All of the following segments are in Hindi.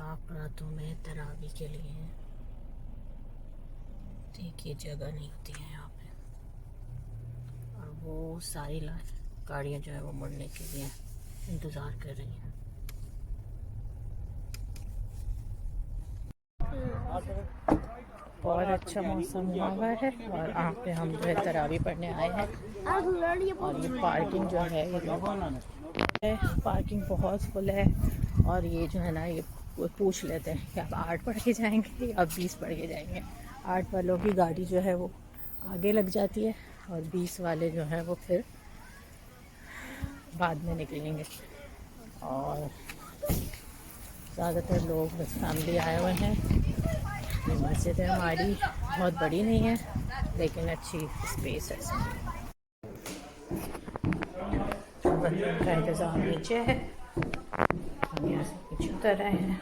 आप रातों में तरावी के लिए देखिए जगह नहीं होती है यहाँ पे, और वो सारी गाड़ियाँ जो है वो मुड़ने के लिए इंतज़ार कर रही हैं। बहुत अच्छा मौसम हुआ हुआ है और यहाँ पे हम जो है तरावी पढ़ने आए हैं। और ये पार्किंग जो है ये पार्किंग बहुत फुल है। और ये जो है ना ये पूछ लेते हैं कि आप 8 पढ़ के जाएंगे या 20 पढ़ के जाएंगे। 8 वालों की गाड़ी जो है वो आगे लग जाती है और 20 वाले जो है वो फिर बाद में निकलेंगे। और ज़्यादातर लोग बस फैमिली आए हुए हैं। ये मस्जिद है हमारी, बहुत बड़ी नहीं है लेकिन अच्छी स्पेस है। बच्चों का इंतज़ाम नीचे है, हम यहाँ से कुछ उतर रहे हैं।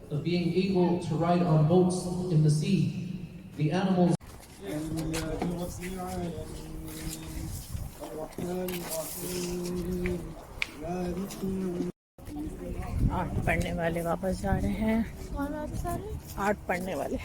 Of being able to ride on boats in the sea, the animals. आठ पढ़ने वाले वापस जा रहे हैं। 8 पढ़ने वाले